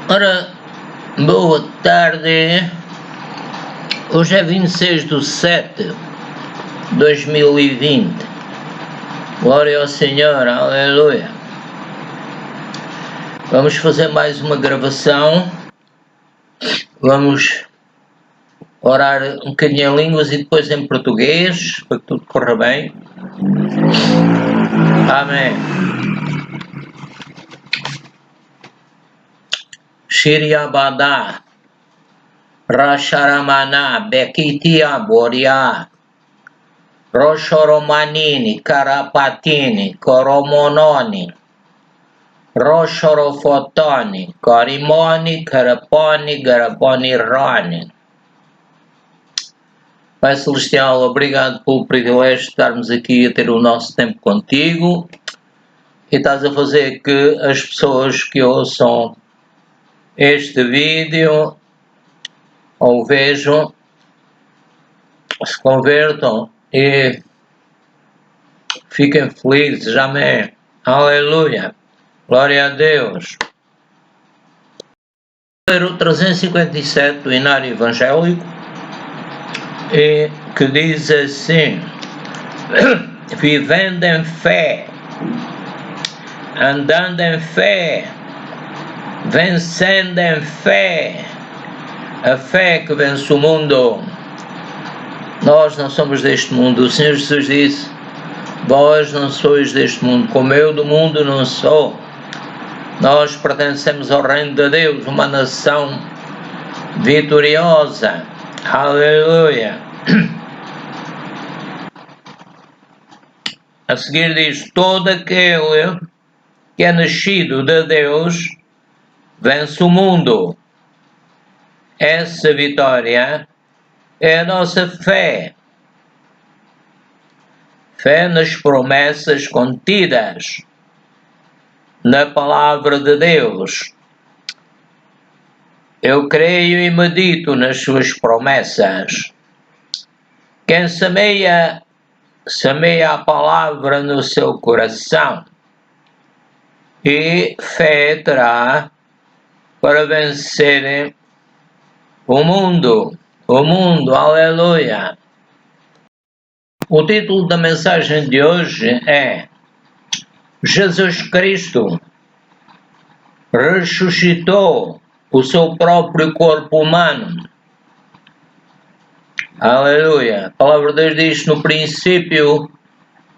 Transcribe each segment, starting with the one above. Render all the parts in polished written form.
Ora, boa tarde. Hoje é 26/7/2020. Glória ao Senhor, aleluia. Vamos fazer mais uma gravação. Vamos orar um bocadinho em línguas e depois em português, para que tudo corra bem. Amém. Shiriabada, Rasharamana, Bekitia, Boria, Roshoromanini, Karapatini, Koromononi, Roshorofotoni, Corimoni, Caraponi, Garaponi, Roni. Pai Celestial, obrigado pelo privilégio de estarmos aqui a ter o nosso tempo contigo e estás a fazer que as pessoas que ouçam este vídeo ou vejam se convertam e fiquem felizes. Amém. Aleluia. Glória a Deus. O 357 do Inário Evangélico, e que diz assim: vivendo em fé, andando em fé, vencendo em fé, a fé que vence o mundo. Nós não somos deste mundo. O Senhor Jesus disse: vós não sois deste mundo, como eu do mundo não sou. Nós pertencemos ao reino de Deus, uma nação vitoriosa. Aleluia. A seguir diz: todo aquele que é nascido de Deus vence o mundo. Essa vitória é a nossa fé. Fé nas promessas contidas na palavra de Deus. Eu creio e medito nas suas promessas. Quem semeia a palavra no seu coração e fé terá para vencer o mundo, aleluia. O título da mensagem de hoje é: Jesus Cristo ressuscitou o seu próprio corpo humano. Aleluia. A palavra de Deus diz: no princípio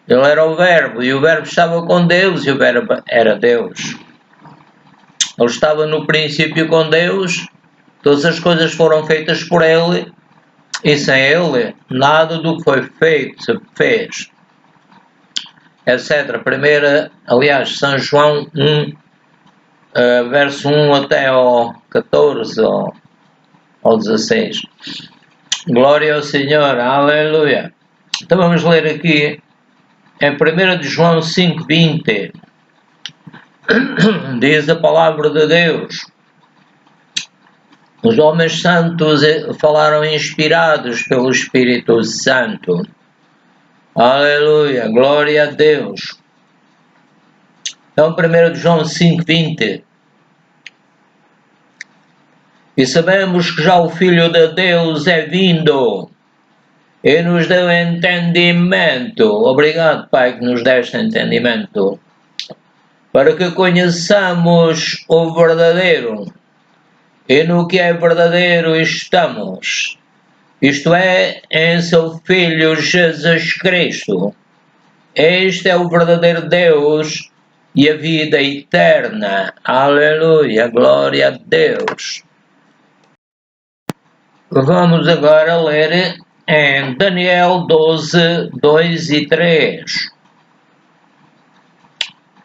ele era o Verbo, e o Verbo estava com Deus, e o Verbo era Deus. Ele estava no princípio com Deus, todas as coisas foram feitas por ele, e sem ele nada do que foi feito se fez, etc. São João 1, verso 1 até ao 14 ou 16. Glória ao Senhor, aleluia. Então vamos ler aqui em 1 de João 5:20. Diz a palavra de Deus: os homens santos falaram inspirados pelo Espírito Santo. Aleluia, glória a Deus. Então 1 de João 5:20. E sabemos que já o Filho de Deus é vindo e nos deu entendimento. Obrigado, Pai, que nos deste entendimento, para que conheçamos o verdadeiro, e no que é verdadeiro estamos, isto é, em seu Filho Jesus Cristo. Este é o verdadeiro Deus e a vida eterna. Aleluia, glória a Deus. Vamos agora ler em Daniel 12, 2 e 3.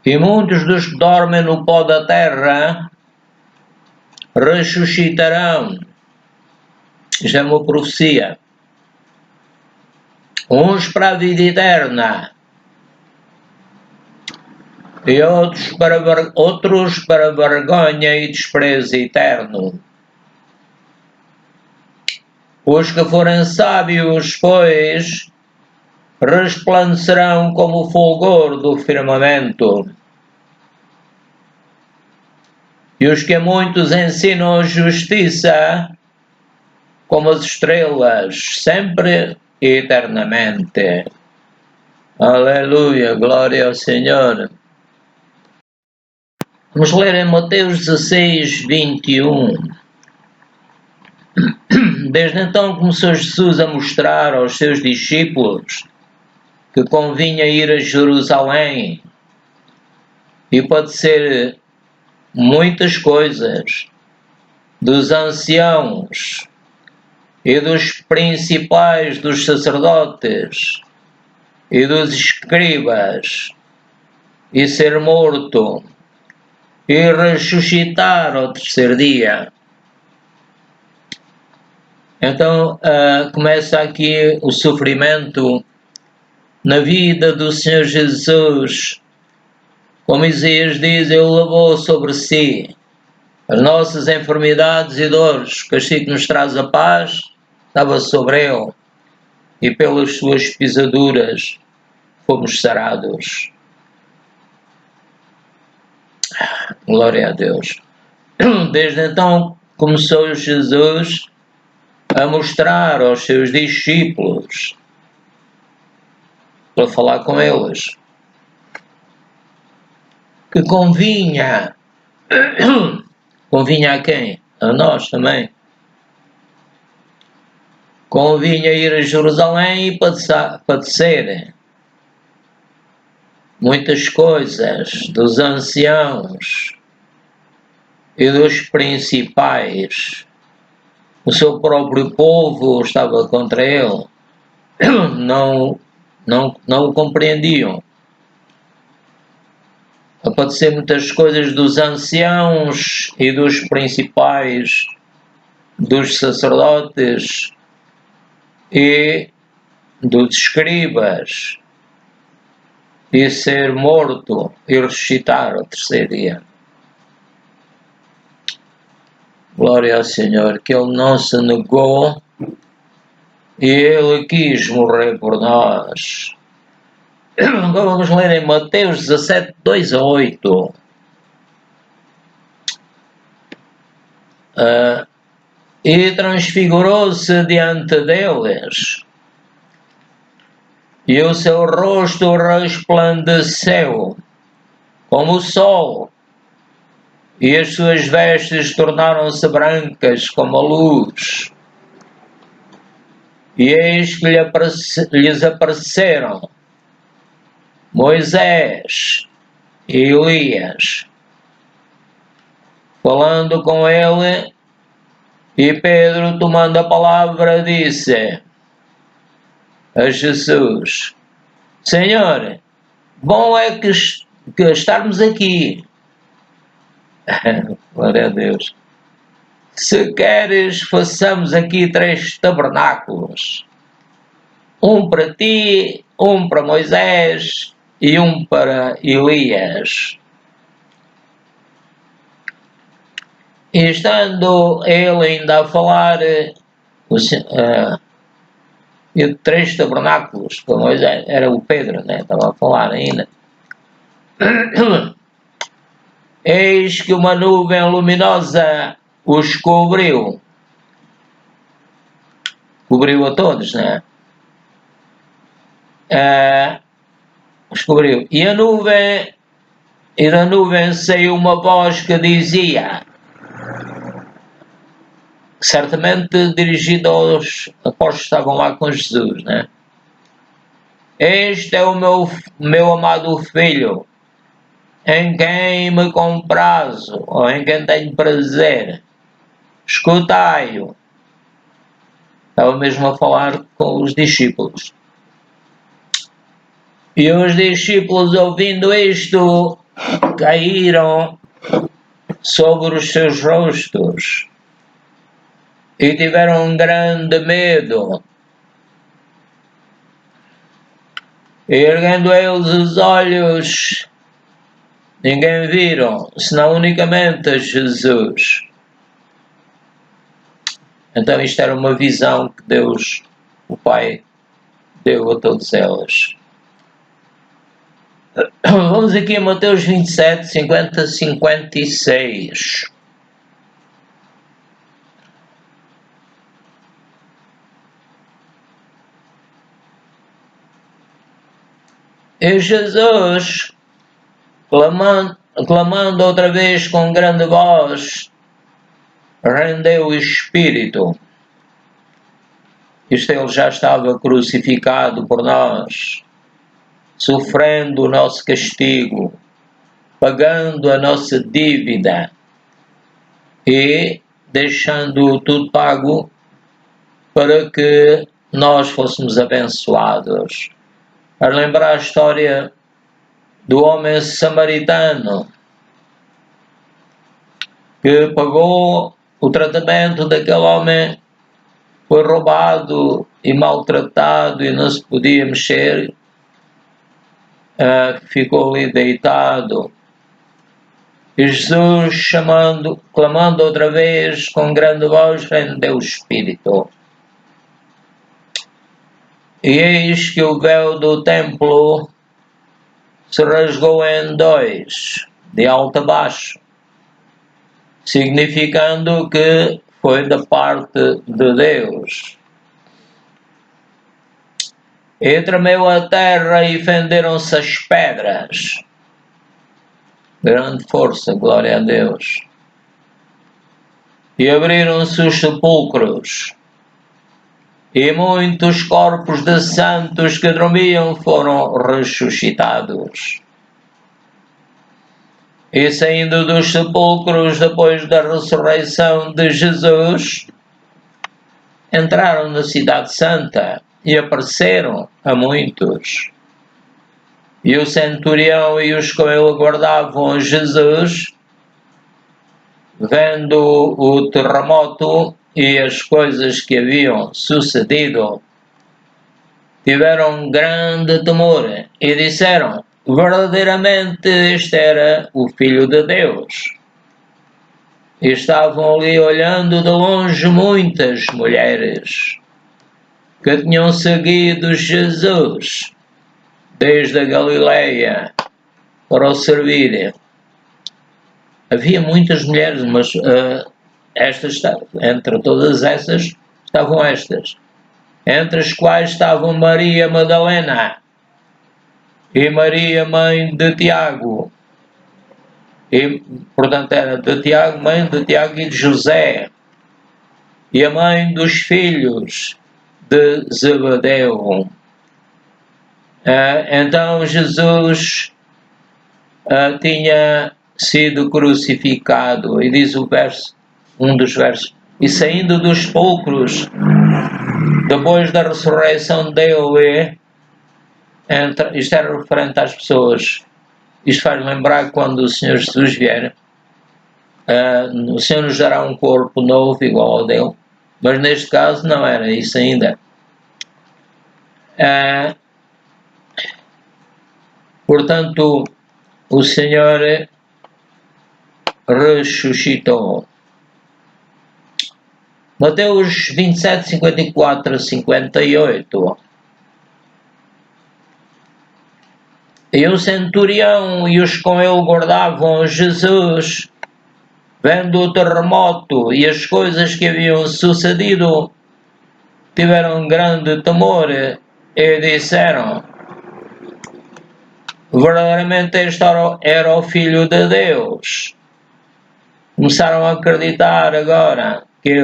E muitos dos que dormem no pó da terra ressuscitarão. Isto é uma profecia. Uns para a vida eterna e outros para vergonha e desprezo eterno. Os que forem sábios, pois, resplandecerão como o fulgor do firmamento. e os que a muitos ensinam a justiça como as estrelas, sempre e eternamente. Aleluia, glória ao Senhor. Vamos ler em Mateus 16, 21. Desde então começou Jesus a mostrar aos seus discípulos que convinha ir a Jerusalém e padecer muitas coisas dos anciãos e dos principais dos sacerdotes e dos escribas, e ser morto e ressuscitar ao terceiro dia. Então começa aqui o sofrimento na vida do Senhor Jesus. Como Isaías diz, Ele levou sobre si as nossas enfermidades e dores, o castigo que nos traz a paz estava sobre Ele, e pelas suas pisaduras fomos sarados. Glória a Deus. Desde então começou Jesus a mostrar aos seus discípulos, para falar com eles, que convinha a quem? A nós também. Convinha ir a Jerusalém e padecer muitas coisas dos anciãos e dos principais. O seu próprio povo estava contra ele, não o compreendiam. A padecer muitas coisas dos anciãos e dos principais, dos sacerdotes e dos escribas, e ser morto e ressuscitar ao terceiro dia. Glória ao Senhor, que Ele não se negou e Ele quis morrer por nós. Agora vamos ler em Mateus 17, 2 a 8. E transfigurou-se diante deles, e o seu rosto resplandeceu como o sol, e as suas vestes tornaram-se brancas como a luz. E eis que lhes apareceram Moisés e Elias, falando com ele, e Pedro, tomando a palavra, disse a Jesus: Senhor, bom é que estarmos aqui. Glória a Deus. Se queres, façamos aqui 3 tabernáculos. Um para ti, um para Moisés e um para Elias. E estando ele ainda a falar, 3 tabernáculos para Moisés, era o Pedro, né? Estava a falar ainda. Eis que uma nuvem luminosa os cobriu a todos, né? Os cobriu. E da nuvem saiu uma voz que dizia, certamente dirigida aos apóstolos que estavam lá com Jesus, né? Este é o meu amado filho, em quem me comprazo, ou em quem tenho prazer. Escutai-o. Estava mesmo a falar com os discípulos. E os discípulos, ouvindo isto, caíram sobre os seus rostos e tiveram um grande medo. E erguendo eles os olhos, ninguém viram, senão unicamente a Jesus. Então isto era uma visão que Deus, o Pai, deu a todos eles. Vamos aqui a Mateus 27, 50, 56. E Jesus, clamando outra vez com grande voz, rendeu o espírito. Isto ele já estava crucificado por nós, sofrendo o nosso castigo, pagando a nossa dívida e deixando tudo pago para que nós fôssemos abençoados. A lembrar a história do homem samaritano que pagou o tratamento daquele homem, foi roubado e maltratado e não se podia mexer, ficou ali deitado. E Jesus, clamando outra vez com grande voz, rendeu o espírito. E eis que o véu do templo se rasgou em dois, de alto a baixo, significando que foi da parte de Deus. E tremeu a terra e fenderam-se as pedras. Grande força, glória a Deus. E abriram-se os sepulcros. E muitos corpos de santos que dormiam foram ressuscitados. E saindo dos sepulcros depois da ressurreição de Jesus, entraram na cidade santa e apareceram a muitos. E o centurião e os que ele guardavam Jesus, vendo o terremoto e as coisas que haviam sucedido, tiveram grande temor e disseram: verdadeiramente este era o Filho de Deus. E estavam ali olhando de longe muitas mulheres que tinham seguido Jesus desde a Galileia para o servirem. Havia muitas mulheres, mas entre todas essas estavam estas, entre as quais estavam Maria Madalena e Maria, mãe de Tiago, e portanto era de Tiago, mãe de Tiago e de José, e a mãe dos filhos de Zebedeu. Então Jesus tinha sido crucificado, e diz um dos versos, e saindo dos sepulcros, depois da ressurreição dele, isto era referente às pessoas, isto faz lembrar que quando o Senhor Jesus vier, o Senhor nos dará um corpo novo igual ao dele, mas neste caso não era isso ainda. Portanto, o Senhor ressuscitou. Mateus 27, 54 a 58. E o centurião e os com ele guardavam Jesus, vendo o terremoto e as coisas que haviam sucedido, tiveram grande temor e disseram: verdadeiramente este era o Filho de Deus. Começaram a acreditar agora que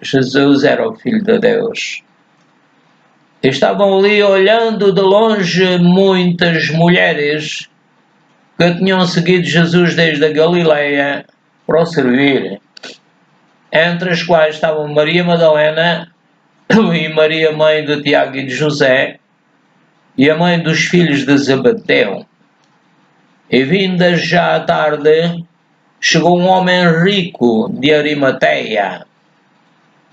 Jesus era o Filho de Deus. Estavam ali olhando de longe muitas mulheres que tinham seguido Jesus desde a Galileia para o servir, entre as quais estavam Maria Madalena e Maria, mãe de Tiago e de José, e a mãe dos filhos de Zebedeu. E vinda já à tarde, chegou um homem rico de Arimateia,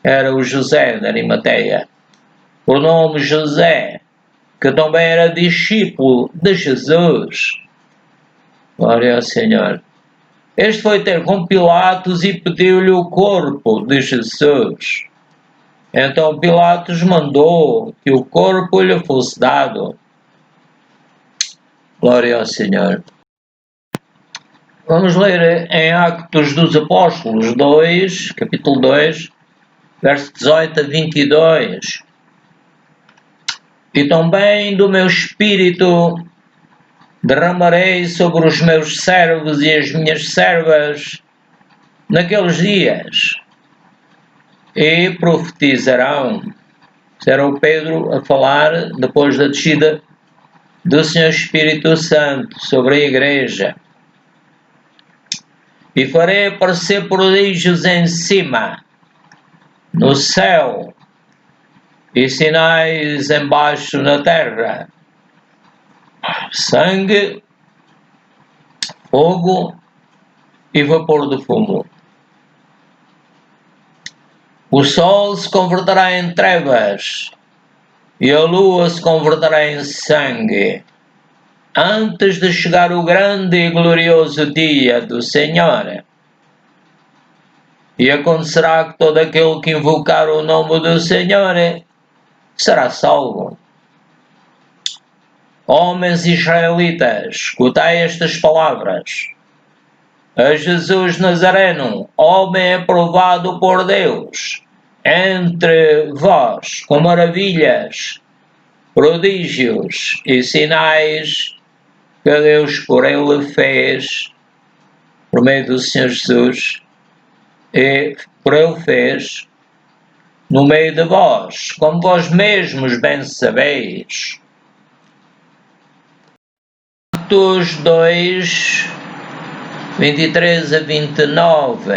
era o José de Arimateia, por nome José, que também era discípulo de Jesus. Glória ao Senhor. Este foi ter com Pilatos e pediu-lhe o corpo de Jesus. Então Pilatos mandou que o corpo lhe fosse dado. Glória ao Senhor. Vamos ler em Atos dos Apóstolos 2, capítulo 2, verso 18 a 22. E também do meu espírito derramarei sobre os meus servos e as minhas servas naqueles dias, e profetizarão. Era o Pedro a falar depois da descida do Senhor Espírito Santo sobre a Igreja. E farei aparecer prodígios em cima, no céu, e sinais embaixo na terra: sangue, fogo e vapor de fumo. O sol se converterá em trevas e a lua se converterá em sangue, antes de chegar o grande e glorioso dia do Senhor. E acontecerá que todo aquele que invocar o nome do Senhor será salvo. Homens israelitas, escutai estas palavras. A Jesus Nazareno, homem aprovado por Deus, entre vós, com maravilhas, prodígios e sinais que Deus por ele fez, por meio do Senhor Jesus, e por ele fez, no meio de vós, como vós mesmos bem sabeis. Atos 2, 23 a 29.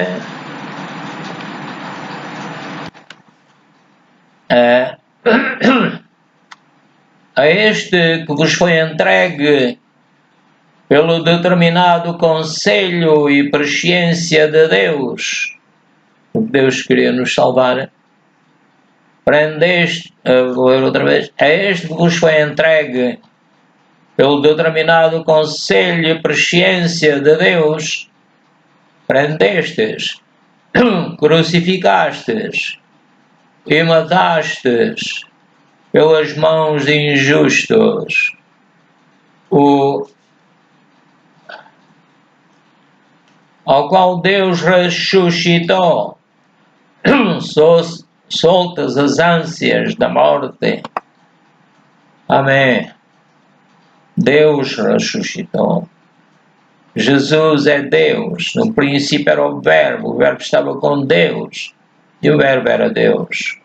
A este que vos foi entregue pelo determinado conselho e presciência de Deus, porque Deus queria nos salvar, prendeste, vou ler outra vez, a este que vos foi entregue pelo determinado conselho e presciência de Deus, prendestes, crucificastes e matastes pelas mãos de injustos ao qual Deus ressuscitou, soltas as ânsias da morte. Amém. Deus ressuscitou. Jesus é Deus. No princípio era o Verbo estava com Deus, e o Verbo era Deus,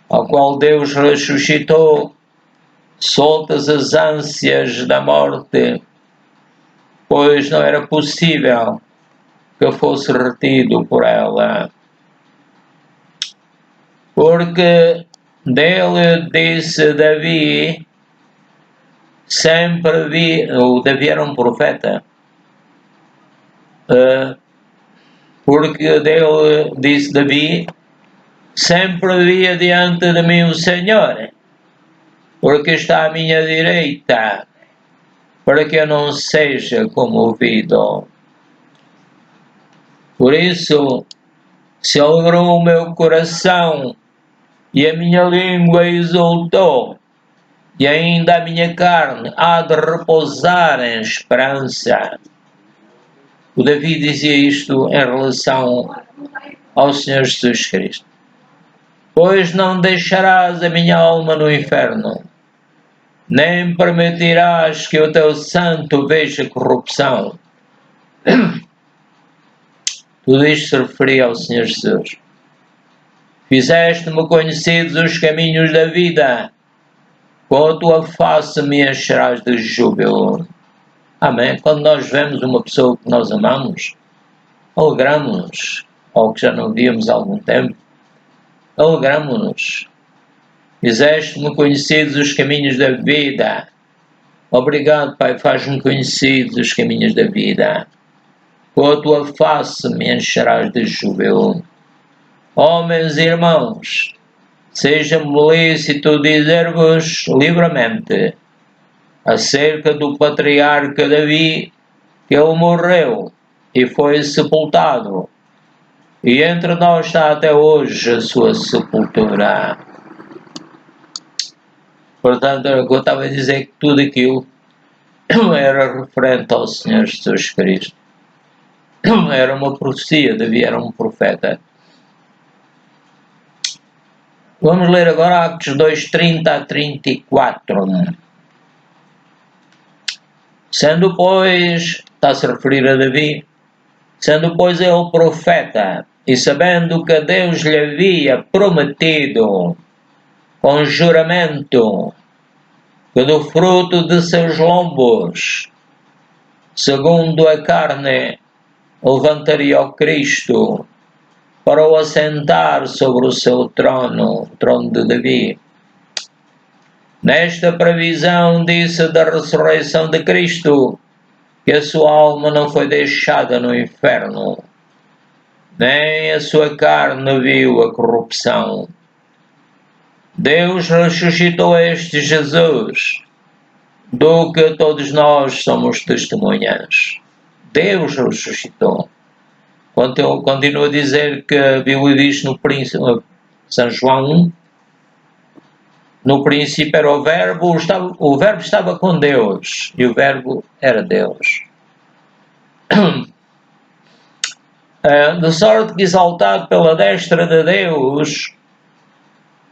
ao qual Deus ressuscitou, soltas as ânsias da morte, pois não era possível que fosse retido por ela. Porque dele disse Davi, sempre vi, o Davi era um profeta, porque dele disse Davi, sempre vi adiante de mim o Senhor, porque está à minha direita, para que eu não seja comovido. Por isso se alegrou o meu coração e a minha língua exultou, e ainda a minha carne há de repousar em esperança. O Davi dizia isto em relação ao Senhor Jesus Cristo. Pois não deixarás a minha alma no inferno, nem permitirás que o teu santo veja corrupção. Tudo isto se referia ao Senhor Jesus. Fizeste-me conhecidos os caminhos da vida, com a tua face me encherás de júbilo. Amém. Quando nós vemos uma pessoa que nós amamos, alegramos-nos, ou que já não víamos há algum tempo, alegramos-nos. Fizeste-me conhecidos os caminhos da vida. Obrigado, Pai, faz-me conhecidos os caminhos da vida. Com a tua face me encherás de júbilo. Homens e irmãos, seja-me lícito dizer-vos livremente acerca do patriarca Davi, que ele morreu e foi sepultado, e entre nós está até hoje a sua sepultura. Portanto, era o que eu estava a dizer, que tudo aquilo era referente ao Senhor Jesus Cristo. Era uma profecia, Davi era um profeta. Vamos ler agora Atos 2, 30 a 34. Sendo, pois, está-se a referir a Davi, sendo, pois, ele profeta, e sabendo que Deus lhe havia prometido com juramento que do fruto de seus lombos, segundo a carne, levantaria o Cristo para o assentar sobre o seu trono, o trono de Davi. Nesta previsão disse da ressurreição de Cristo, que a sua alma não foi deixada no inferno, nem a sua carne viu a corrupção. Deus ressuscitou este Jesus, do que todos nós somos testemunhas. Deus ressuscitou. Continua a dizer que a Bíblia diz no princípio, São João 1, no princípio era o Verbo estava com Deus, e o Verbo era Deus. De sorte que, exaltado pela destra de Deus,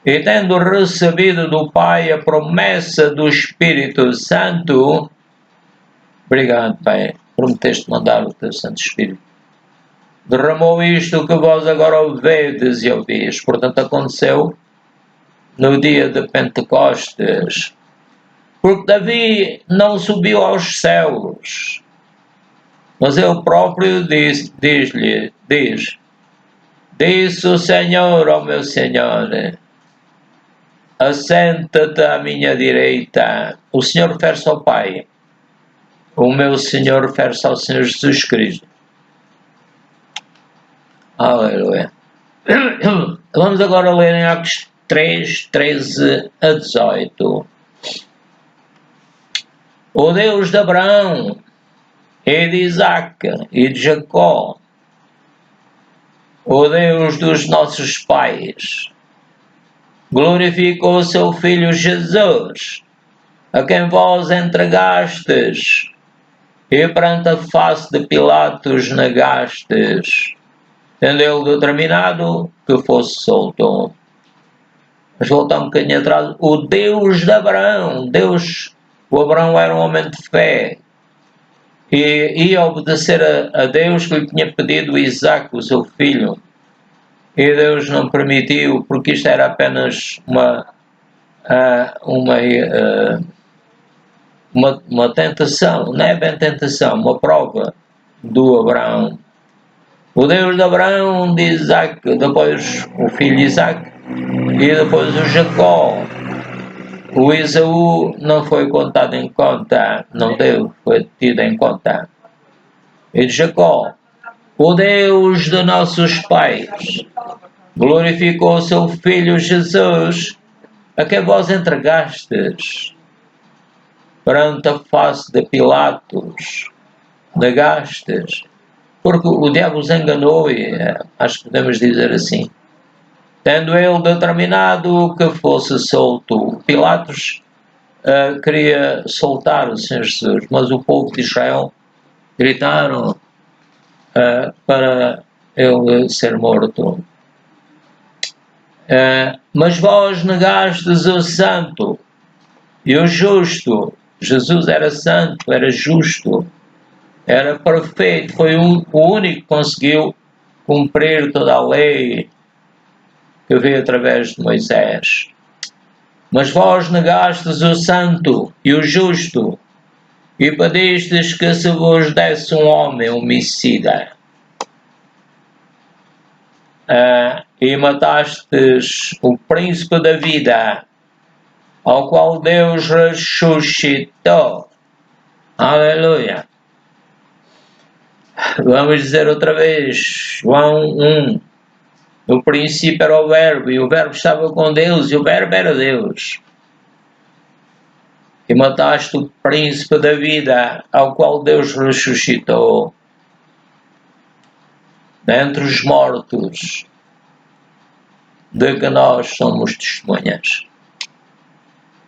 e tendo recebido do Pai a promessa do Espírito Santo, obrigado, Pai, prometeste mandar o teu Santo Espírito, derramou isto que vós agora vedes e ouvis. Portanto, aconteceu no dia de Pentecostes, porque Davi não subiu aos céus, mas ele próprio diz o Senhor ao meu Senhor, assenta-te à minha direita. O Senhor refere-se ao Pai, o meu Senhor refere-se ao Senhor Jesus Cristo. Aleluia. Vamos agora ler em Atos 3, 13 a 18. O Deus de Abraão, e de Isaac, e de Jacó, o Deus dos nossos pais, glorificou o seu Filho Jesus, a quem vós entregastes, e perante a face de Pilatos negastes, tendo ele determinado que fosse solto. Mas voltar um bocadinho atrás. O Deus de Abraão, o Abraão era um homem de fé, e ia obedecer a Deus, que lhe tinha pedido Isaac, o seu filho, e Deus não permitiu, porque isto era apenas uma tentação, não é bem tentação, uma prova do Abraão. O Deus de Abraão, de Isaac, depois o filho Isaac, e depois o Jacó. O Esaú não foi contado em conta, não foi tido em conta. E de Jacó, o Deus de nossos pais, glorificou o seu Filho Jesus, a quem vós entregastes, perante a face de Pilatos, negastes, porque o diabo os enganou, e acho que podemos dizer assim, tendo ele determinado que fosse solto. Pilatos queria soltar o Senhor Jesus, mas o povo de Israel gritaram para ele ser morto. Mas vós negastes o santo e o justo. Jesus era santo, era justo, era perfeito, foi o único que conseguiu cumprir toda a lei que veio através de Moisés. Mas vós negastes o santo e o justo, e pedistes que se vos desse um homem homicida, e matastes o príncipe da vida, ao qual Deus ressuscitou. Aleluia. Vamos dizer outra vez, João 1. No princípio era o Verbo, e o Verbo estava com Deus, e o Verbo era Deus. E mataste o príncipe da vida, ao qual Deus ressuscitou dentre os mortos, de que nós somos testemunhas.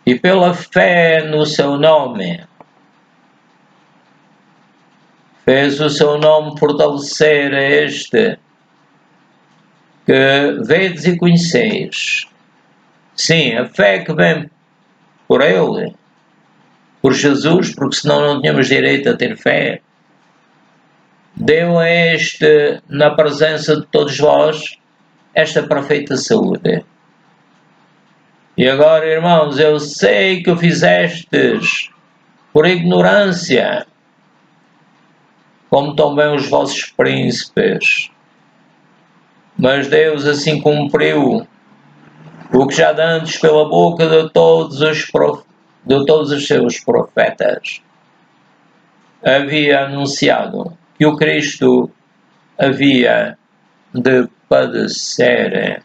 E pela fé no seu nome, fez o seu nome fortalecer a este que vedes e conheceis. Sim, a fé que vem por Ele, por Jesus, porque senão não tínhamos direito a ter fé, deu a este, na presença de todos vós, esta perfeita saúde. E agora, irmãos, eu sei que o fizestes por ignorância, como também os vossos príncipes. Mas Deus assim cumpriu o que já antes pela boca de todos os seus profetas havia anunciado que o Cristo havia de padecer.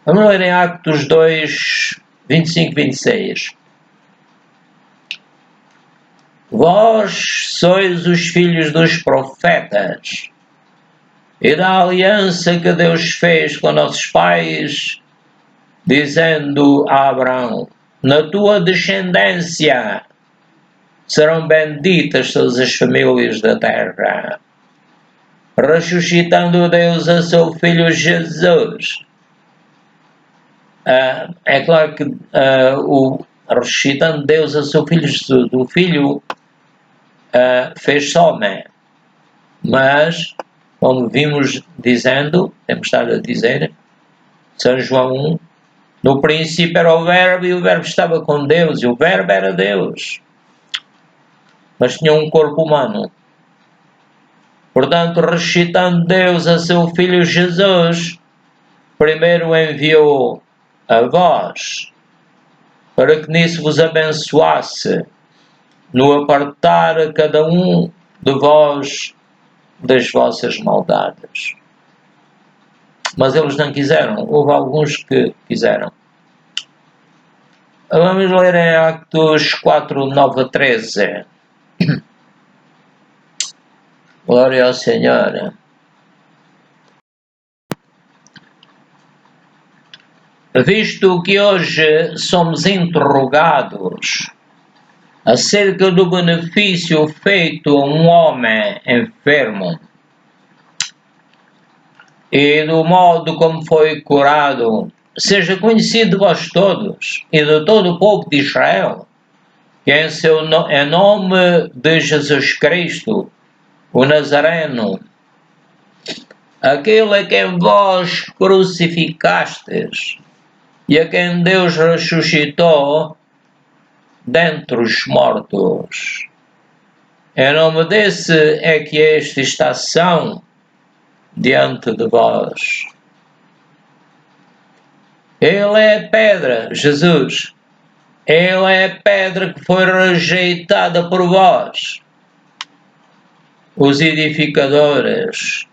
Vamos ler em Atos 2, 25 e 26. Vós sois os filhos dos profetas e da aliança que Deus fez com nossos pais, dizendo a Abraão: na tua descendência serão benditas todas as famílias da terra, ressuscitando Deus a seu Filho Jesus. É claro que o ressuscitando Deus a seu Filho Jesus, o Filho fez homem, mas, como vimos dizendo, temos estado a dizer, São João 1, no princípio era o Verbo e o Verbo estava com Deus e o Verbo era Deus, mas tinha um corpo humano. Portanto, ressuscitando Deus a seu Filho Jesus, primeiro enviou a vós, para que nisso vos abençoasse, no apartar a cada um de vós das vossas maldades. Mas eles não quiseram, houve alguns que quiseram. Vamos ler em Atos 4, 9 a 13. Glória ao Senhor. Visto que hoje somos interrogados acerca do benefício feito a um homem enfermo e do modo como foi curado, seja conhecido de vós todos e de todo o povo de Israel, que em nome de Jesus Cristo, o Nazareno, aquele a quem vós crucificastes e a quem Deus ressuscitou dentre os mortos. Em nome desse é que esta estação diante de vós. Ele é a pedra, Jesus. Ele é a pedra que foi rejeitada por vós, os edificadores,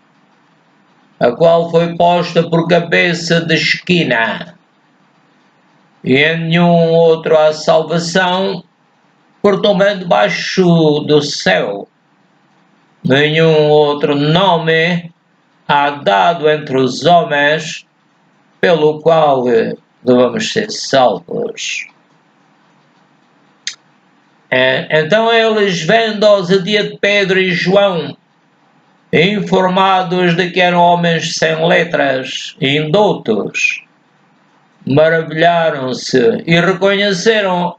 a qual foi posta por cabeça de esquina. E em nenhum outro há salvação, por também debaixo do céu nenhum outro nome há dado entre os homens pelo qual devemos ser salvos. Então eles, vendo-os a dia de Pedro e João, informados de que eram homens sem letras e indoutos, maravilharam-se e reconheceram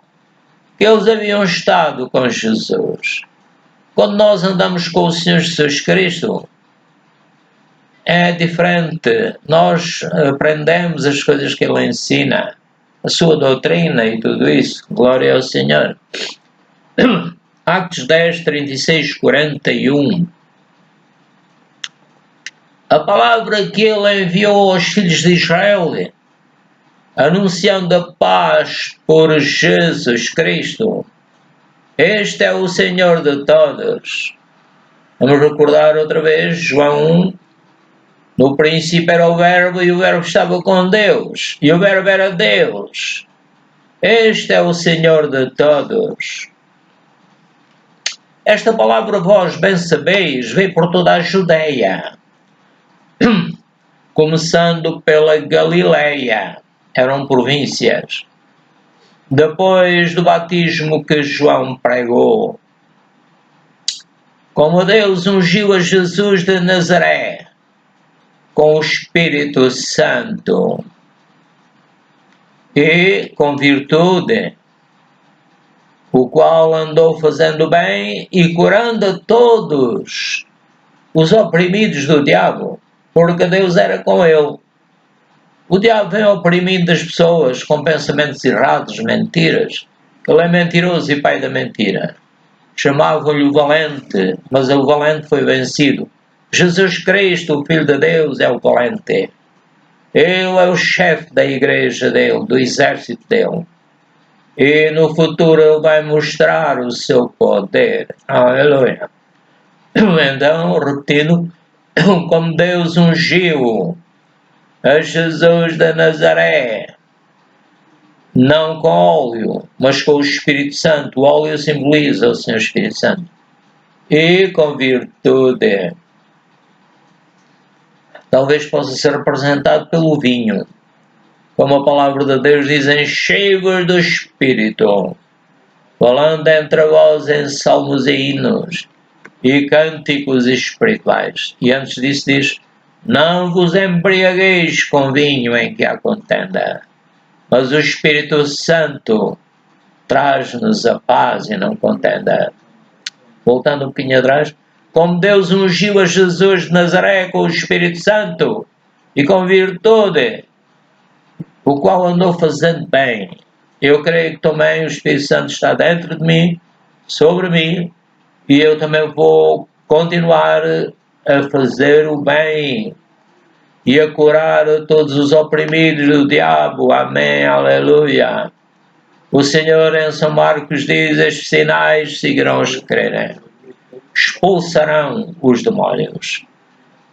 que eles haviam estado com Jesus. Quando nós andamos com o Senhor Jesus Cristo, é diferente. Nós aprendemos as coisas que Ele ensina, a sua doutrina e tudo isso. Glória ao Senhor. Atos 10, 36, 41. A palavra que Ele enviou aos filhos de Israel, anunciando a paz por Jesus Cristo. Este é o Senhor de todos. Vamos recordar outra vez, João 1. No princípio era o Verbo e o Verbo estava com Deus. E o Verbo era Deus. Este é o Senhor de todos. Esta palavra vós bem sabeis, veio por toda a Judeia, começando pela Galileia. Eram províncias. Depois do batismo que João pregou, como Deus ungiu a Jesus de Nazaré com o Espírito Santo e com virtude, o qual andou fazendo bem e curando a todos os oprimidos do diabo, porque Deus era com ele. O diabo vem oprimindo as pessoas com pensamentos errados, mentiras. Ele é mentiroso e pai da mentira. Chamavam-lhe o valente, mas o valente foi vencido. Jesus Cristo, o Filho de Deus, é o valente. Ele é o chefe da igreja dele, do exército dele. E no futuro ele vai mostrar o seu poder. Aleluia. Então, repetindo, como Deus ungiu a Jesus de Nazaré, não com óleo, mas com o Espírito Santo. O óleo simboliza o Senhor Espírito Santo. E com virtude. Talvez possa ser representado pelo vinho. Como a palavra de Deus diz, enchei-vos do Espírito, falando entre vós em salmos e hinos e cânticos espirituais. E antes disso diz, não vos embriagueis com vinho em que há contenda, mas o Espírito Santo traz-nos a paz e não contenda. Voltando um pouquinho atrás, como Deus ungiu a Jesus de Nazaré com o Espírito Santo e com virtude, o qual andou fazendo bem. Eu creio que também o Espírito Santo está dentro de mim, sobre mim, e eu também vou continuar a fazer o bem e a curar a todos os oprimidos do diabo. Amém, aleluia. O Senhor em São Marcos diz, estes sinais seguirão os que crerem. Expulsarão os demónios.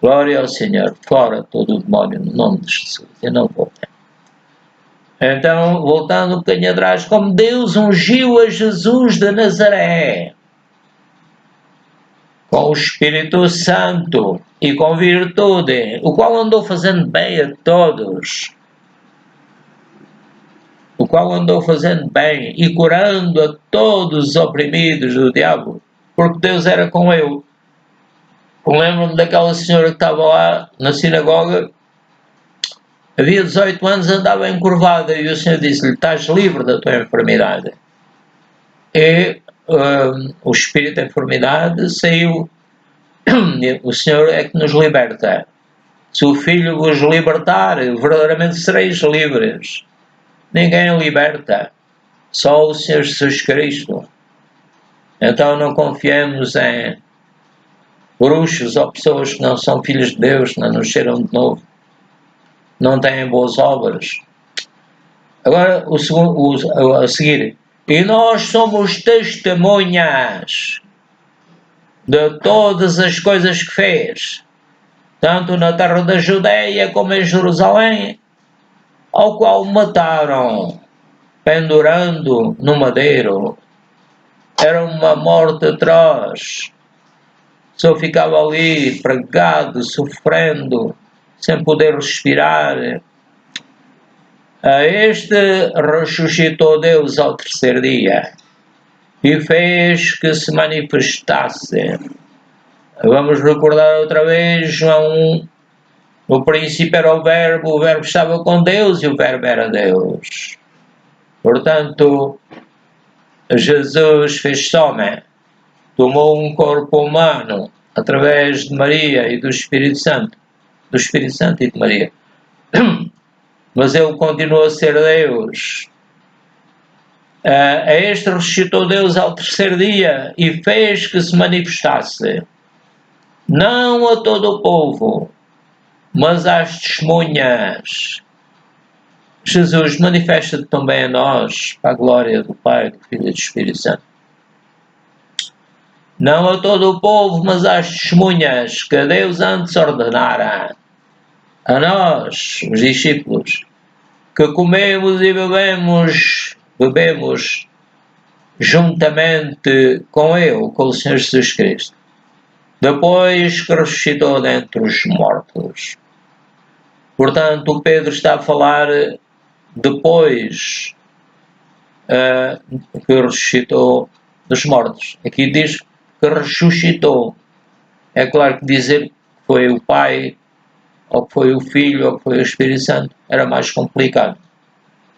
Glória ao Senhor, fora todo o demónio no nome de Jesus. Eu não vou. Então, voltando um bocadinho atrás, como Deus ungiu a Jesus de Nazaré com o Espírito Santo e com virtude, o qual andou fazendo bem a todos, o qual andou fazendo bem e curando a todos os oprimidos do diabo, porque Deus era com ele. Lembro-me daquela senhora que estava lá na sinagoga, havia 18 anos, andava encurvada, e o Senhor disse-lhe, estás livre da tua enfermidade. E o espírito da enfermidade saiu. O Senhor é que nos liberta. Se o Filho vos libertar, verdadeiramente sereis livres. Ninguém liberta, só o Senhor Jesus Cristo. Então não confiemos em bruxos ou pessoas que não são filhos de Deus, não nasceram de novo, não têm boas obras. Agora, a seguir, e nós somos testemunhas de todas as coisas que fez, tanto na terra da Judeia como em Jerusalém, ao qual mataram, pendurando no madeiro. Era uma morte atroz. Só ficava ali, pregado, sofrendo, sem poder respirar. A este ressuscitou Deus ao terceiro dia e fez que se manifestasse. Vamos recordar outra vez, João 1. No princípio era o verbo estava com Deus e o verbo era Deus. Portanto, Jesus fez-se homem, tomou um corpo humano através de Maria e do Espírito Santo e de Maria. Mas ele continuou a ser Deus. A este ressuscitou Deus ao terceiro dia e fez que se manifestasse, não a todo o povo, mas às testemunhas. Jesus, manifesta-te também a nós, para a glória do Pai, do Filho e do Espírito Santo. Não a todo o povo, mas às testemunhas que Deus antes ordenara. A nós, os discípulos, que comemos e bebemos juntamente com Ele, com o Senhor Jesus Cristo, depois que ressuscitou dentre os mortos. Portanto, Pedro está a falar depois que ressuscitou dos mortos. Aqui diz que ressuscitou. É claro que dizer que foi o Pai, ou que foi o Filho, ou que foi o Espírito Santo, era mais complicado.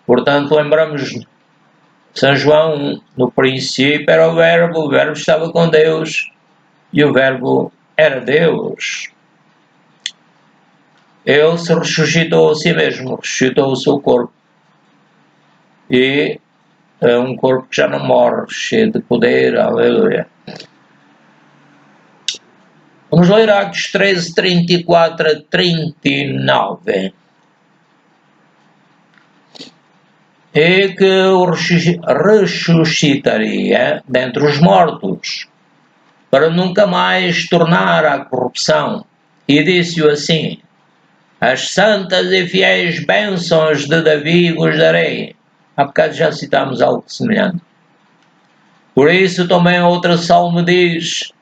Portanto, lembramos São João, no princípio era o Verbo estava com Deus, e o Verbo era Deus. Ele se ressuscitou a si mesmo, ressuscitou o seu corpo. E é um corpo que já não morre, cheio de poder, aleluia. Vamos ler Atos 13, 34 a 39. E que o ressuscitaria dentre os mortos, para nunca mais tornar à corrupção. E disse-o assim: as santas e fiéis bênçãos de Davi vos darei. Há bocado já citámos algo semelhante. Por isso também outra salmo diz: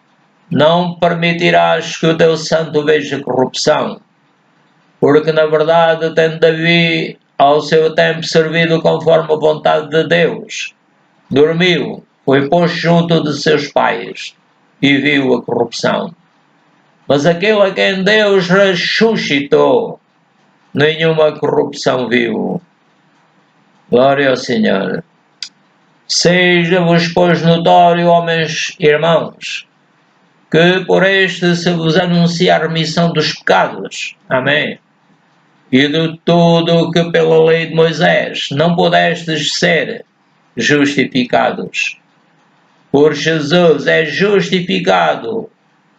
não permitirás que o teu santo veja corrupção, porque na verdade tem Davi ao seu tempo servido conforme a vontade de Deus. Dormiu, foi posto junto de seus pais e viu a corrupção. Mas aquele a quem Deus ressuscitou, nenhuma corrupção viu. Glória ao Senhor. Seja-vos, pois, notório, homens irmãos, que por este se vos anuncia a remissão dos pecados. Amém. E de tudo que pela lei de Moisés não pudestes ser justificados. Por Jesus é justificado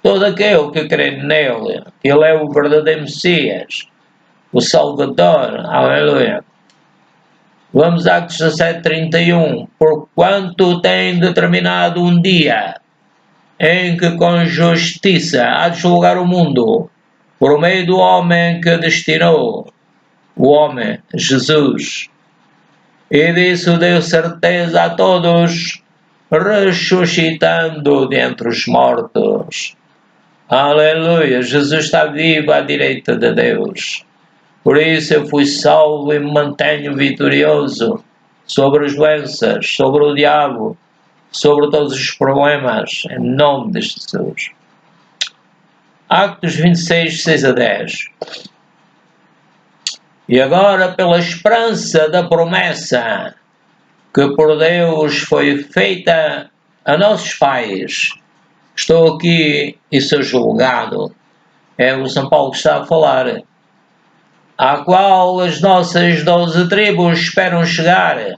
todo aquele que crê nele. Ele é o verdadeiro Messias, o Salvador. Aleluia. Vamos a Atos 17, 31. Porquanto tem determinado um dia em que com justiça há de julgar o mundo, por meio do homem que destinou, o homem, Jesus. E disso deu certeza a todos, ressuscitando dentre os mortos. Aleluia! Jesus está vivo à direita de Deus. Por isso eu fui salvo e me mantenho vitorioso sobre as doenças, sobre o diabo, sobre todos os problemas, em nome de Jesus. Atos 26, 6 a 10. E agora, pela esperança da promessa que por Deus foi feita a nossos pais, estou aqui e sou julgado. É o São Paulo que está a falar. À qual as nossas 12 tribos esperam chegar,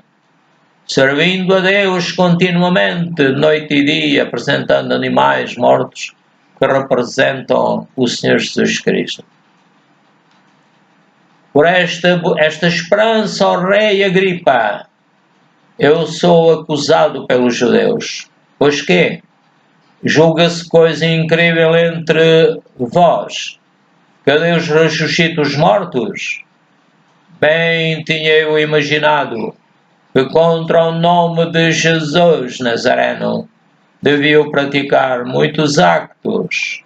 servindo a Deus continuamente, noite e dia, apresentando animais mortos que representam o Senhor Jesus Cristo. Por esta esperança, ó rei Agripa, eu sou acusado pelos judeus. Pois que? Julga-se coisa incrível entre vós, que Deus ressuscita os mortos? Bem tinha eu imaginado que contra o nome de Jesus Nazareno deviam praticar muitos actos,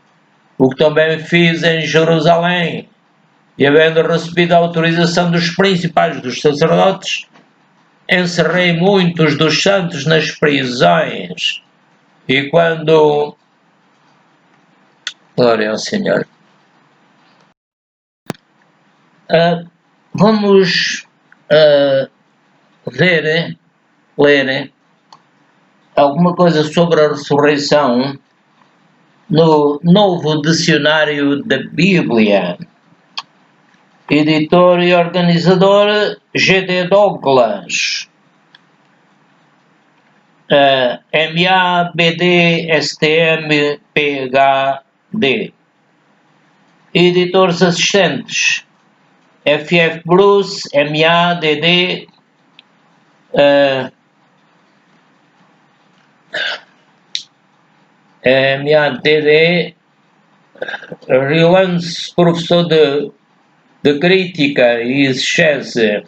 o que também fiz em Jerusalém, e havendo recebido a autorização dos principais dos sacerdotes, encerrei muitos dos santos nas prisões, e quando... Glória ao Senhor. Vamos ler alguma coisa sobre a ressurreição no Novo Dicionário da Bíblia. Editor e organizador G.D. Douglas. MABD-STM-PHD. Editores assistentes FF Bruce, MADD, MADD, Rylance, professor de Crítica e Exegese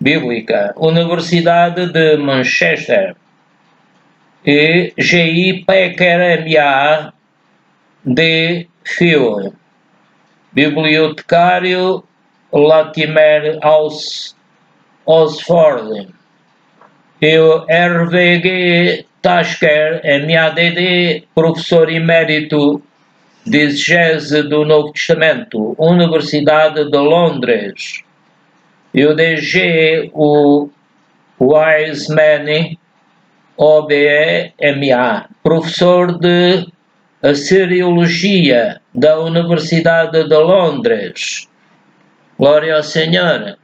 Bíblica, Universidade de Manchester, e G.I. Packer, M.A.D. Phil, bibliotecário Latimer Osford, e o RVG Tasker, MADD, professor emérito de exegese do Novo Testamento, Universidade de Londres. E o DG, o Wiseman, OBE-MA, professor de Assiriologia da Universidade de Londres. Glória ao Senhor.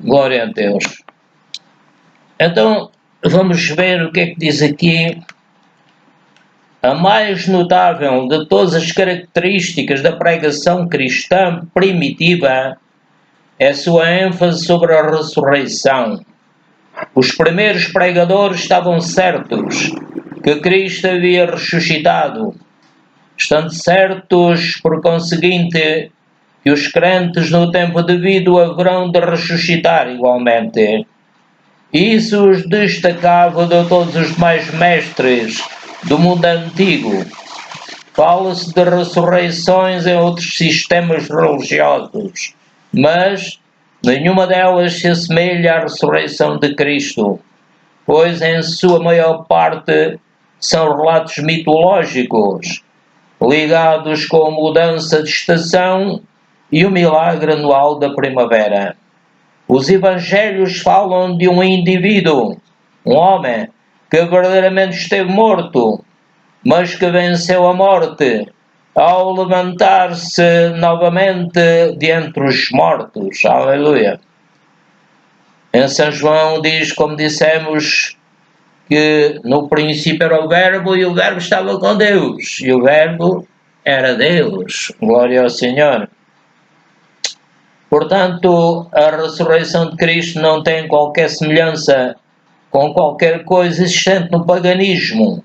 Glória a Deus. Então, vamos ver o que é que diz aqui. A mais notável de todas as características da pregação cristã primitiva é a sua ênfase sobre a ressurreição. Os primeiros pregadores estavam certos que Cristo havia ressuscitado, estando certos, por conseguinte, que os crentes no tempo devido haverão de ressuscitar igualmente. Isso os destacava de todos os demais mestres do mundo antigo. Fala-se de ressurreições em outros sistemas religiosos, mas nenhuma delas se assemelha à ressurreição de Cristo, pois em sua maior parte são relatos mitológicos, ligados com a mudança de estação e o milagre anual da primavera. Os evangelhos falam de um indivíduo, um homem, que verdadeiramente esteve morto, mas que venceu a morte ao levantar-se novamente de entre os mortos. Aleluia. Em São João diz, como dissemos, que no princípio era o Verbo e o Verbo estava com Deus e o Verbo era Deus. Glória ao Senhor. Portanto, a ressurreição de Cristo não tem qualquer semelhança com qualquer coisa existente no paganismo.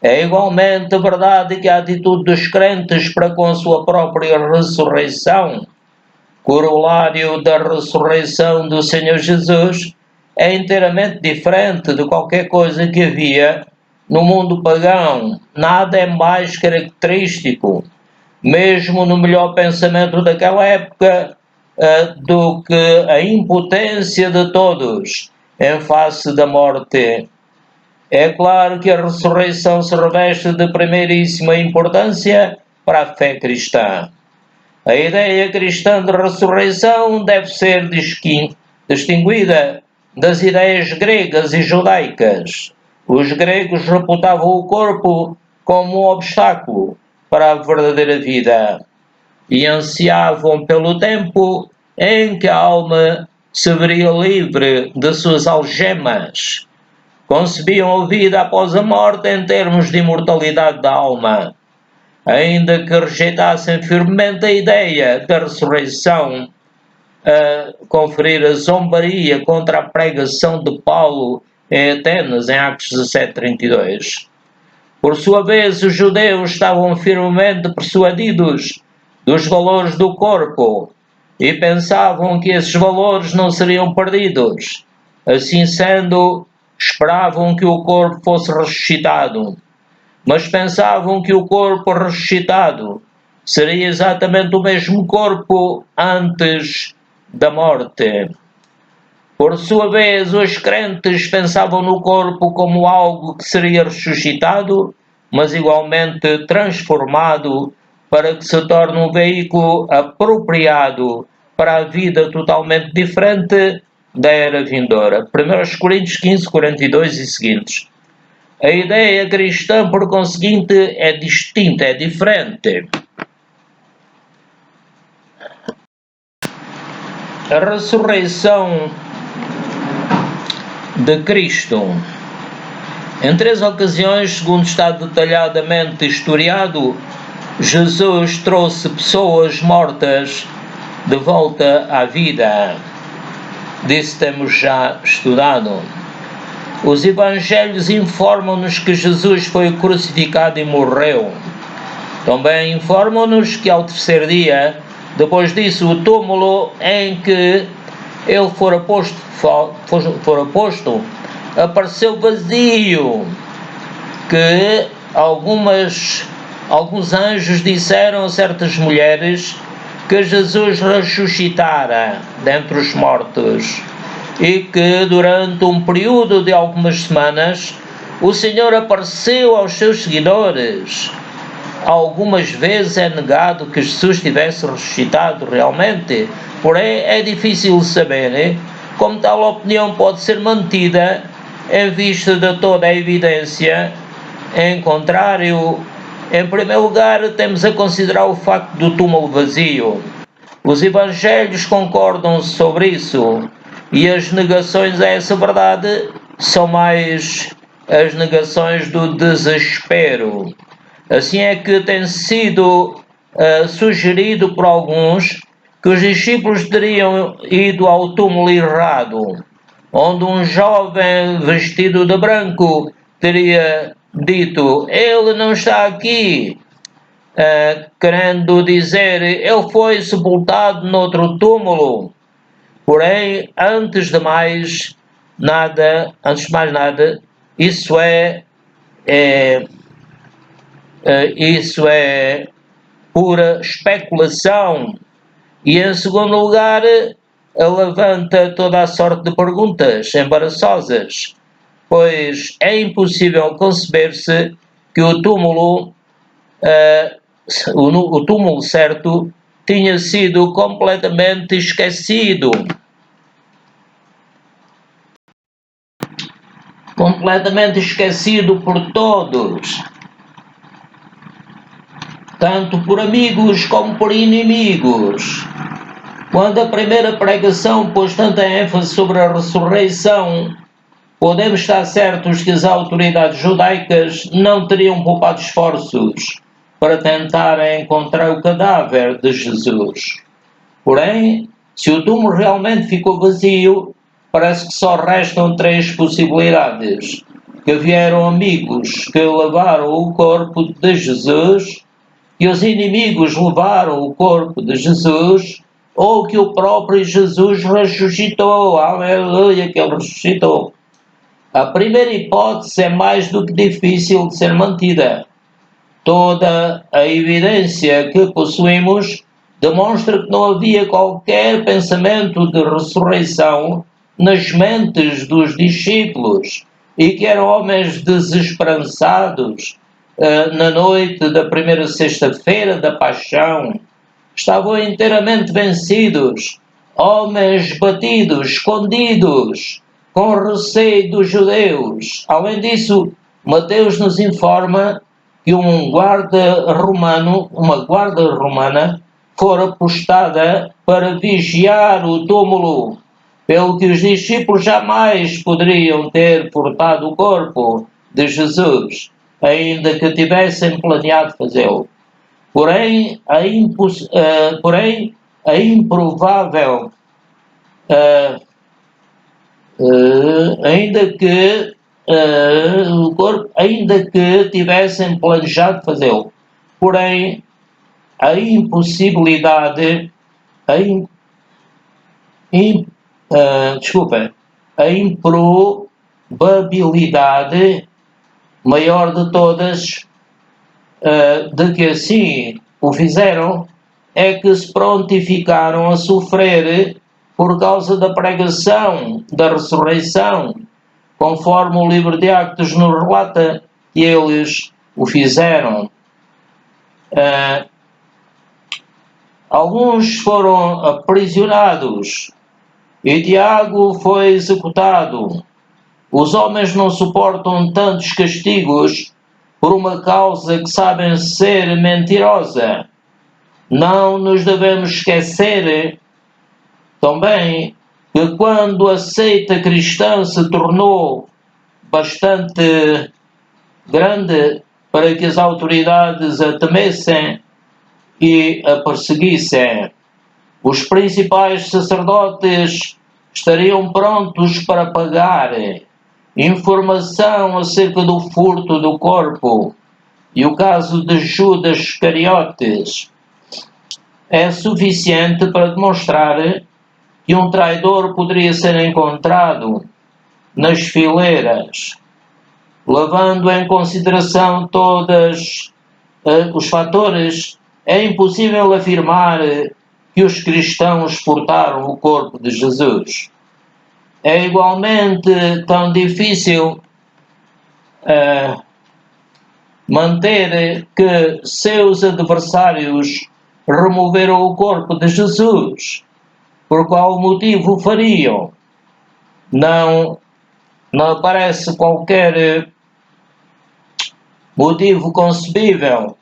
É igualmente verdade que a atitude dos crentes para com a sua própria ressurreição, corolário da ressurreição do Senhor Jesus, é inteiramente diferente de qualquer coisa que havia no mundo pagão. Nada é mais característico, mesmo no melhor pensamento daquela época, do que a impotência de todos em face da morte. É claro que a ressurreição se reveste de primeiríssima importância para a fé cristã. A ideia cristã de ressurreição deve ser distinguida das ideias gregas e judaicas. Os gregos reputavam o corpo como um obstáculo para a verdadeira vida e ansiavam pelo tempo em que a alma se veria livre de suas algemas. Concebiam a vida após a morte em termos de imortalidade da alma. Ainda que rejeitassem firmemente a ideia da ressurreição, a conferir a zombaria contra a pregação de Paulo em Atenas, em Atos 17:32. Por sua vez, os judeus estavam firmemente persuadidos dos valores do corpo e pensavam que esses valores não seriam perdidos. Assim sendo, esperavam que o corpo fosse ressuscitado, mas pensavam que o corpo ressuscitado seria exatamente o mesmo corpo antes da morte. Por sua vez, os crentes pensavam no corpo como algo que seria ressuscitado, mas igualmente transformado para que se torne um veículo apropriado para a vida totalmente diferente da era vindoura. 1 Coríntios 15:42 e seguintes. A ideia cristã, por conseguinte, é distinta, é diferente. A ressurreição de Cristo. Em 3 ocasiões, segundo está detalhadamente historiado, Jesus trouxe pessoas mortas de volta à vida. Disso temos já estudado. Os evangelhos informam-nos que Jesus foi crucificado e morreu. Também informam-nos que ao terceiro dia, depois disso, o túmulo em que ele fora posto apareceu vazio, que alguns anjos disseram a certas mulheres que Jesus ressuscitara dentre os mortos. e que durante um período de algumas semanas o Senhor apareceu aos seus seguidores. Algumas vezes é negado que Jesus tivesse ressuscitado realmente, porém é difícil saber como tal opinião pode ser mantida em vista de toda a evidência em contrário. Em primeiro lugar, temos a considerar o facto do túmulo vazio. Os evangelhos concordam sobre isso e as negações a essa verdade são mais as negações do desespero. Assim é que tem sido sugerido por alguns que os discípulos teriam ido ao túmulo errado, onde um jovem vestido de branco teria dito: ele não está aqui, querendo dizer, ele foi sepultado noutro túmulo. Porém, antes de mais nada, isso é pura especulação. E em segundo lugar, levanta toda a sorte de perguntas embaraçosas, pois é impossível conceber-se que o túmulo certo tinha sido completamente esquecido. Completamente esquecido por todos, tanto por amigos como por inimigos. Quando a primeira pregação pôs tanta ênfase sobre a ressurreição, podemos estar certos que as autoridades judaicas não teriam poupado esforços para tentar encontrar o cadáver de Jesus. Porém, se o túmulo realmente ficou vazio, parece que só restam 3 possibilidades: que vieram amigos que levaram o corpo de Jesus, que os inimigos levaram o corpo de Jesus, ou que o próprio Jesus ressuscitou. Aleluia, que ele ressuscitou. A primeira hipótese é mais do que difícil de ser mantida. Toda a evidência que possuímos demonstra que não havia qualquer pensamento de ressurreição nas mentes dos discípulos e que eram homens desesperançados na noite da primeira sexta-feira da paixão. Estavam inteiramente vencidos, homens batidos, escondidos, com receio dos judeus. Além disso, Mateus nos informa que uma guarda romana fora postada para vigiar o túmulo, pelo que os discípulos jamais poderiam ter furtado o corpo de Jesus, ainda que tivessem planeado fazê-lo. Porém, a improvável, ainda que tivessem planejado fazê-lo. Porém, a impossibilidade, a improbabilidade maior de todas de que assim o fizeram é que se prontificaram a sofrer por causa da pregação da ressurreição, conforme o livro de Atos nos relata que eles o fizeram. Alguns foram aprisionados e Tiago foi executado. Os homens não suportam tantos castigos por uma causa que sabem ser mentirosa. Não nos devemos esquecer também que quando a seita cristã se tornou bastante grande para que as autoridades a temessem e a perseguissem, os principais sacerdotes estariam prontos para pagar informação acerca do furto do corpo, e o caso de Judas Iscariotes é suficiente para demonstrar que um traidor poderia ser encontrado nas fileiras. Levando em consideração todos os fatores, é impossível afirmar que os cristãos furtaram o corpo de Jesus. é igualmente tão difícil manter que seus adversários removeram o corpo de Jesus. Por qual motivo fariam? Não aparece qualquer motivo concebível.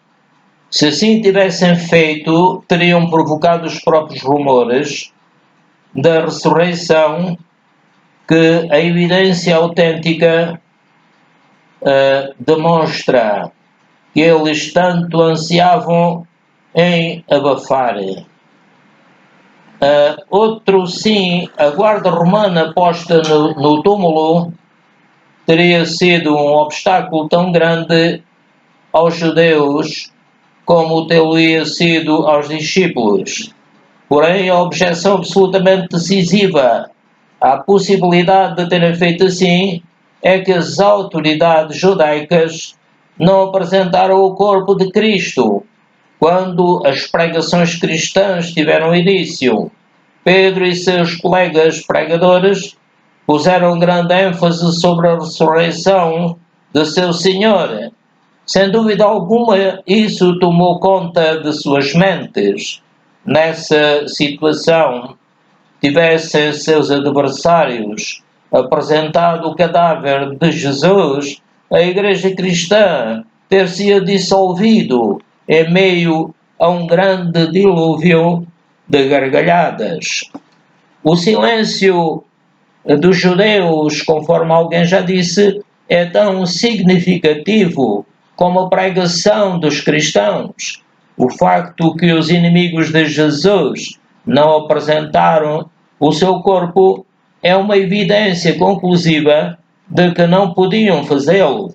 Se assim tivessem feito, teriam provocado os próprios rumores da ressurreição, que a evidência autêntica demonstra que eles tanto ansiavam em abafar. Outro sim, a guarda romana posta no túmulo teria sido um obstáculo tão grande aos judeus como teria sido aos discípulos. Porém, a objeção absolutamente decisiva à possibilidade de terem feito assim é que as autoridades judaicas não apresentaram o corpo de Cristo quando as pregações cristãs tiveram início. Pedro e seus colegas pregadores puseram grande ênfase sobre a ressurreição de seu Senhor. Sem dúvida alguma, isso tomou conta de suas mentes. Nessa situação, tivessem seus adversários apresentado o cadáver de Jesus, a Igreja Cristã ter-se dissolvido em meio a um grande dilúvio de gargalhadas. O silêncio dos judeus, conforme alguém já disse, é tão significativo como a pregação dos cristãos. O facto que os inimigos de Jesus não apresentaram o seu corpo é uma evidência conclusiva de que não podiam fazê-lo.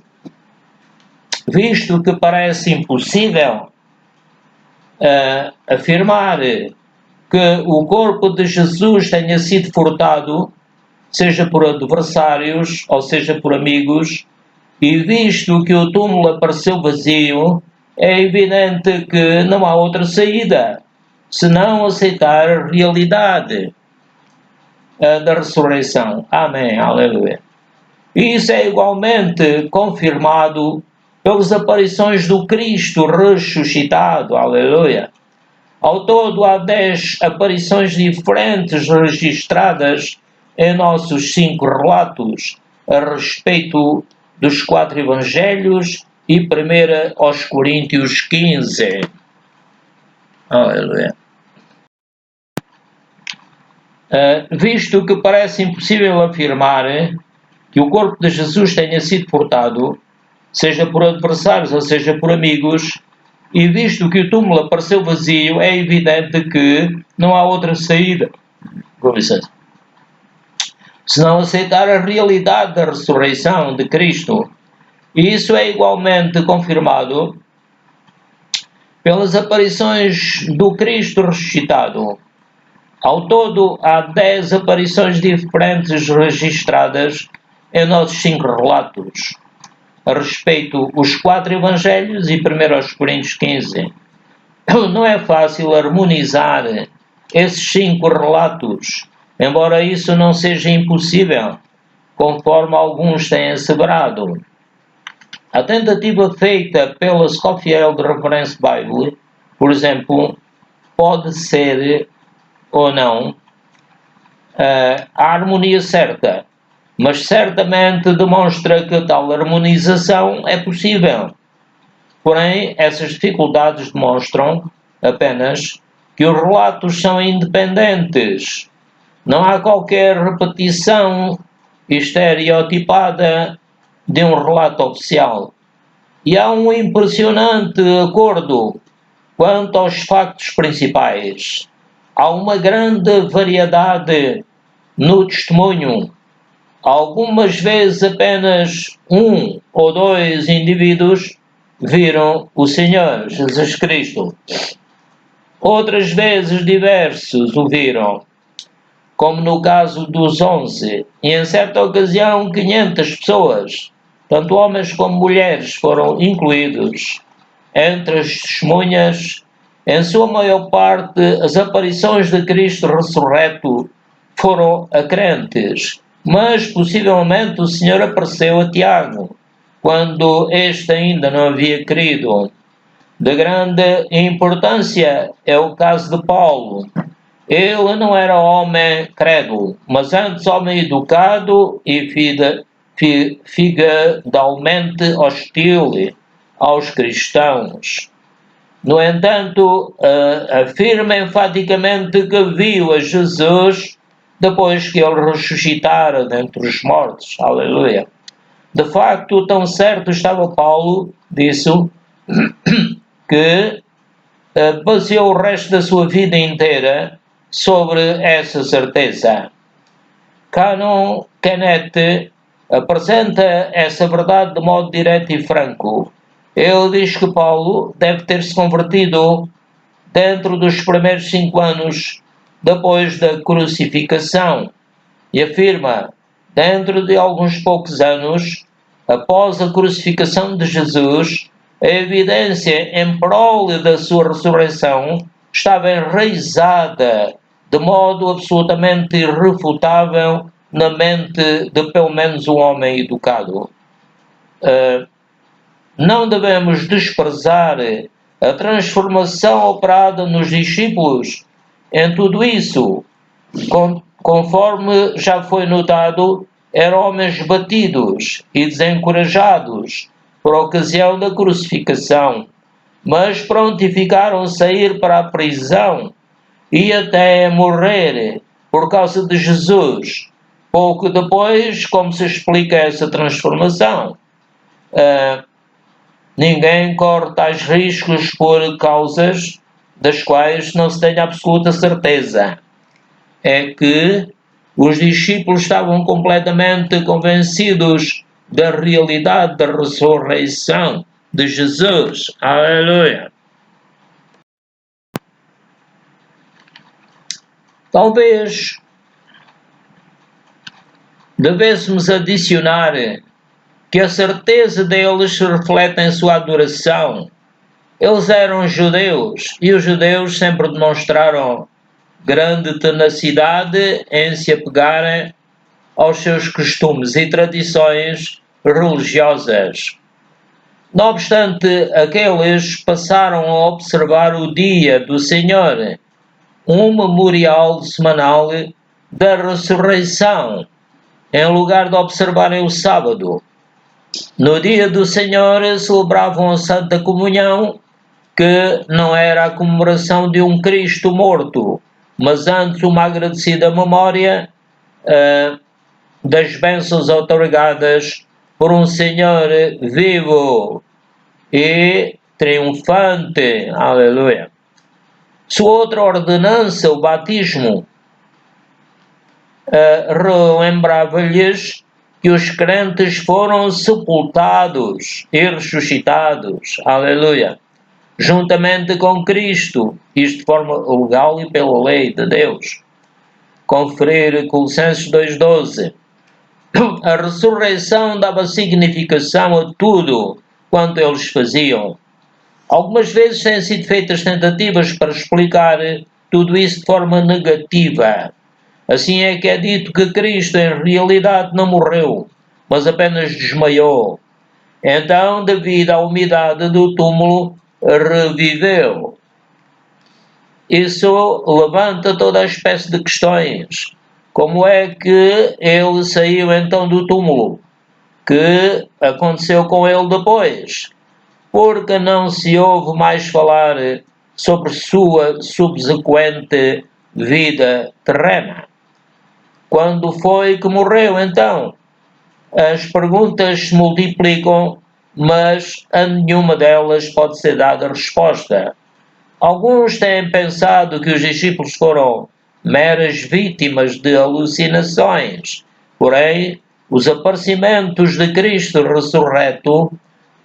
Visto que parece impossível afirmar que o corpo de Jesus tenha sido furtado, seja por adversários ou seja por amigos, e visto que o túmulo apareceu vazio, é evidente que não há outra saída senão aceitar a realidade da ressurreição. Amém, aleluia. E isso é igualmente confirmado pelas aparições do Cristo ressuscitado, aleluia. Ao todo há 10 aparições diferentes registradas em nossos 5 relatos a respeito dos 4 evangelhos e 1 aos Coríntios 15. Aleluia. Visto que parece impossível afirmar que o corpo de Jesus tenha sido furtado, seja por adversários ou seja por amigos, e visto que o túmulo apareceu vazio, é evidente que não há outra saída, com licença, senão aceitar a realidade da ressurreição de Cristo. E isso é igualmente confirmado pelas aparições do Cristo ressuscitado. Ao todo, há 10 aparições diferentes registradas em nossos 5 relatos, a respeito os 4 evangelhos e 1 aos Coríntios 15. Não é fácil harmonizar esses 5 relatos, embora isso não seja impossível, conforme alguns têm asseverado. A tentativa feita pela Scofield Reference Bible, por exemplo, pode ser ou não a harmonia certa, mas certamente demonstra que tal harmonização é possível. Porém, essas dificuldades demonstram apenas que os relatos são independentes. Não há qualquer repetição estereotipada de um relato oficial. E há um impressionante acordo quanto aos factos principais. Há uma grande variedade no testemunho. Algumas vezes apenas 1 ou 2 indivíduos viram o Senhor Jesus Cristo. Outras vezes diversos o viram, como no caso dos 11, e em certa ocasião 500 pessoas, tanto homens como mulheres, foram incluídos entre as testemunhas. Em sua maior parte, as aparições de Cristo ressurreto foram a crentes, Mas possivelmente o Senhor apareceu a Tiago, quando este ainda não havia crido. De grande importância é o caso de Paulo. Ele não era homem crédulo, mas antes homem educado e fidelmente hostil aos cristãos. No entanto, afirma enfaticamente que viu a Jesus depois que ele ressuscitara dentre os mortos. Aleluia. De facto, tão certo estava Paulo disso que baseou o resto da sua vida inteira sobre essa certeza. Canon Kenneth apresenta essa verdade de modo direto e franco. Ele diz que Paulo deve ter se convertido dentro dos primeiros 5 anos depois da crucificação e afirma, dentro de alguns poucos anos, após a crucificação de Jesus, a evidência em prol da sua ressurreição estava enraizada de modo absolutamente irrefutável na mente de pelo menos um homem educado. Não devemos desprezar a transformação operada nos discípulos em tudo isso. Conforme já foi notado, eram homens batidos e desencorajados por ocasião da crucificação, mas prontificaram a sair para a prisão e até a morrer por causa de Jesus. Pouco depois, como se explica essa transformação? Ninguém corre tais riscos por causas das quais não se tem absoluta certeza. É que os discípulos estavam completamente convencidos da realidade da ressurreição de Jesus. Aleluia! Talvez devêssemos adicionar que a certeza deles se reflete em sua adoração. Eles eram judeus e os judeus sempre demonstraram grande tenacidade em se apegarem aos seus costumes e tradições religiosas. Não obstante, aqueles passaram a observar o dia do Senhor, um memorial semanal da ressurreição, em lugar de observarem o sábado. No dia do Senhor celebravam a Santa Comunhão, que não era a comemoração de um Cristo morto, mas antes uma agradecida memória das bênçãos otorgadas por um Senhor vivo e triunfante. Aleluia. Sua outra ordenança, o batismo, relembrava-lhes que os crentes foram sepultados e ressuscitados. Aleluia. Juntamente com Cristo, isto de forma legal e pela lei de Deus. Conferir Colossenses 2,12. A ressurreição dava significação a tudo quanto eles faziam. Algumas vezes têm sido feitas tentativas para explicar tudo isso de forma negativa. Assim é que é dito que Cristo em realidade não morreu, mas apenas desmaiou. Então, devido à umidade do túmulo, reviveu. Isso levanta toda a espécie de questões. Como é que ele saiu então do túmulo? Que aconteceu com ele depois? Porque não se ouve mais falar sobre sua subsequente vida terrena. Quando foi que morreu então? As perguntas se multiplicam, mas a nenhuma delas pode ser dada resposta. Alguns têm pensado que os discípulos foram meras vítimas de alucinações, porém, os aparecimentos de Cristo ressurreto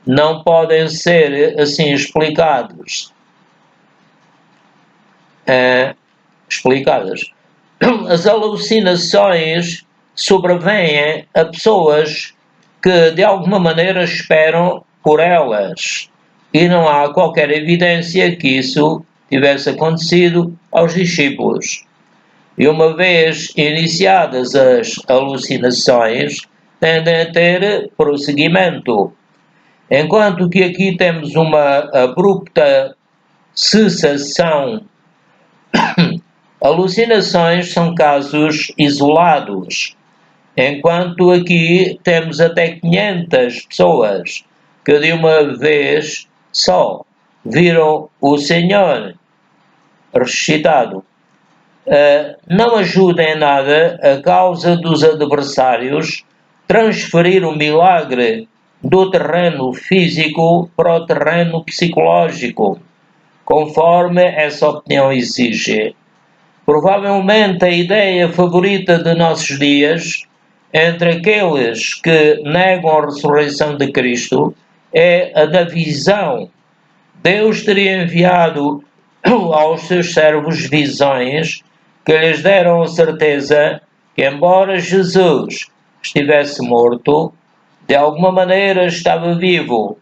não podem ser assim explicados. As alucinações sobrevêm a pessoas que de alguma maneira esperam por elas e não há qualquer evidência que isso tivesse acontecido aos discípulos. E uma vez iniciadas as alucinações, tendem a ter prosseguimento. Enquanto que aqui temos uma abrupta cessação, alucinações são casos isolados, enquanto aqui temos até 500 pessoas que de uma vez só viram o Senhor ressuscitado. Não ajuda em nada a causa dos adversários transferir o milagre do terreno físico para o terreno psicológico, conforme essa opinião exige. Provavelmente a ideia favorita de nossos dias, entre aqueles que negam a ressurreição de Cristo, é a da visão. Deus teria enviado aos seus servos visões que lhes deram a certeza que, embora Jesus estivesse morto, de alguma maneira estava vivo.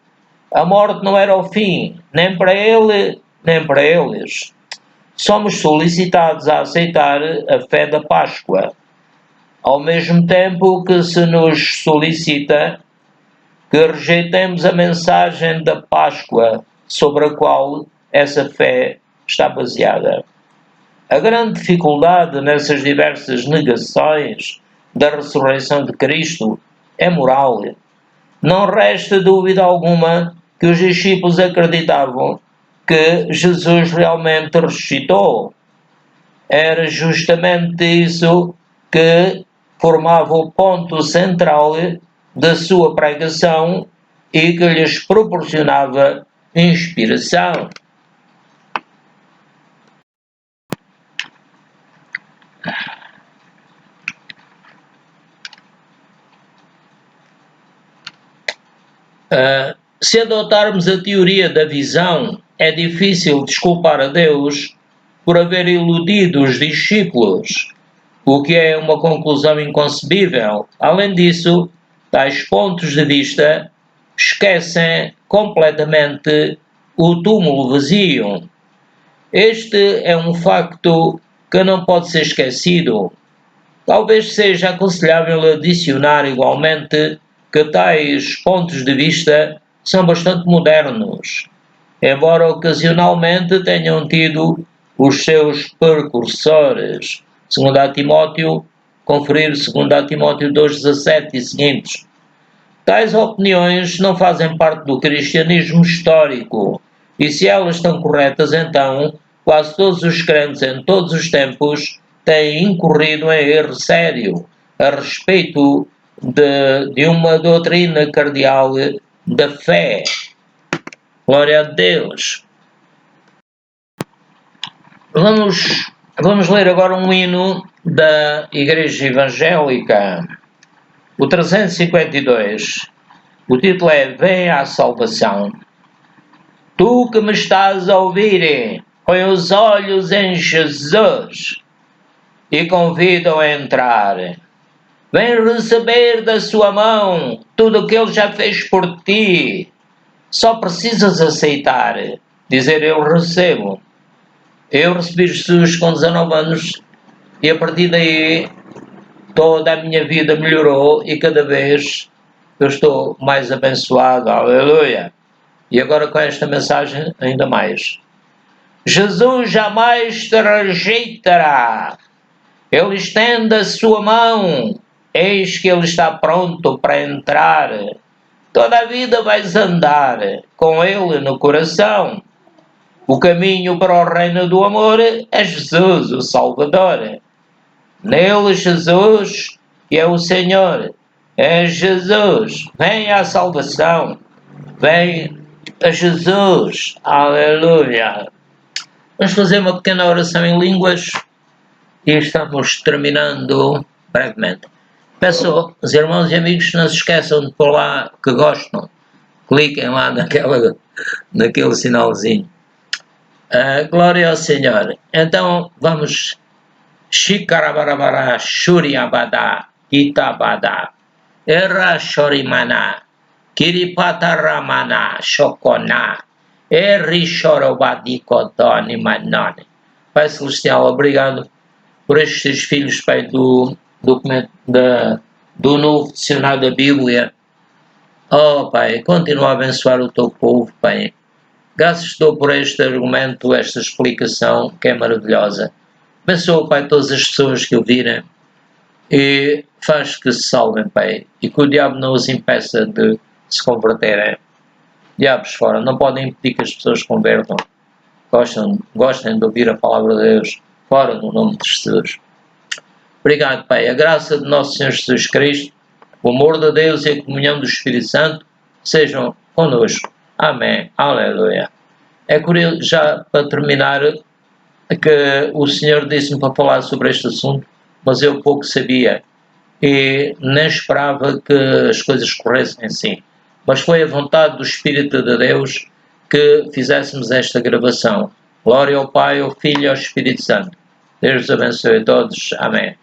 A morte não era o fim, nem para ele, nem para eles. Somos solicitados a aceitar a fé da Páscoa, ao mesmo tempo que se nos solicita que rejeitemos a mensagem da Páscoa sobre a qual essa fé está baseada. A grande dificuldade nessas diversas negações da ressurreição de Cristo é moral. Não resta dúvida alguma que os discípulos acreditavam que Jesus realmente ressuscitou. Era justamente isso que formava o ponto central da sua pregação e que lhes proporcionava inspiração. Se adotarmos a teoria da visão, é difícil desculpar a Deus por haver iludido os discípulos, o que é uma conclusão inconcebível. Além disso, tais pontos de vista esquecem completamente o túmulo vazio. Este é um facto que não pode ser esquecido. Talvez seja aconselhável adicionar igualmente que tais pontos de vista são bastante modernos, embora ocasionalmente tenham tido os seus precursores. Segundo a Timóteo, conferir segundo a Timóteo 2,17 e seguintes. Tais opiniões não fazem parte do cristianismo histórico, e se elas estão corretas, então quase todos os crentes em todos os tempos têm incorrido em erro sério a respeito de uma doutrina cardeal da fé. Glória a Deus. Vamos ler agora um hino da Igreja Evangélica, o 352. O título é Vem à Salvação. Tu que me estás a ouvir, põe os olhos em Jesus e convida-o a entrar. Vem receber da sua mão tudo o que ele já fez por ti. Só precisas aceitar, dizer eu recebo. Eu recebi Jesus com 19 anos e a partir daí toda a minha vida melhorou e cada vez eu estou mais abençoado. Aleluia! E agora com esta mensagem ainda mais. Jesus jamais te rejeitará. Ele estende a sua mão. Eis que ele está pronto para entrar. Toda a vida vais andar com ele no coração. O caminho para o reino do amor é Jesus, o Salvador. Nele, Jesus, que é o Senhor. É Jesus. Vem à salvação. Vem a Jesus. Aleluia. Vamos fazer uma pequena oração em línguas e estamos terminando brevemente. Peço aos irmãos e amigos que não se esqueçam de pôr lá que gostam. Cliquem lá naquele sinalzinho. Glória ao Senhor. Então vamos. Shikarabarabara Shuriabada Itabada Era Shorimana Kiripataramana Shokona Eri Shorobadi Kodoni Manone. Pai Celestial, obrigado por estes filhos, Pai, do novo dicionário da Bíblia. Oh, Pai, continua a abençoar o teu povo, Pai. Graças te dou por este argumento, esta explicação que é maravilhosa. Abençoa, Pai, todas as pessoas que ouvirem e faz que se salvem, Pai, e que o diabo não os impeça de se converterem. Diabos fora, não podem impedir que as pessoas se convertam. Gostem de ouvir a palavra de Deus, fora no nome de Jesus. Obrigado, Pai. A graça de nosso Senhor Jesus Cristo, o amor de Deus e a comunhão do Espírito Santo sejam connosco. Amém. Aleluia. É curioso, já para terminar, que o Senhor disse-me para falar sobre este assunto, mas eu pouco sabia e nem esperava que as coisas corressem assim. Mas foi a vontade do Espírito de Deus que fizéssemos esta gravação. Glória ao Pai, ao Filho e ao Espírito Santo. Deus os abençoe a todos. Amém.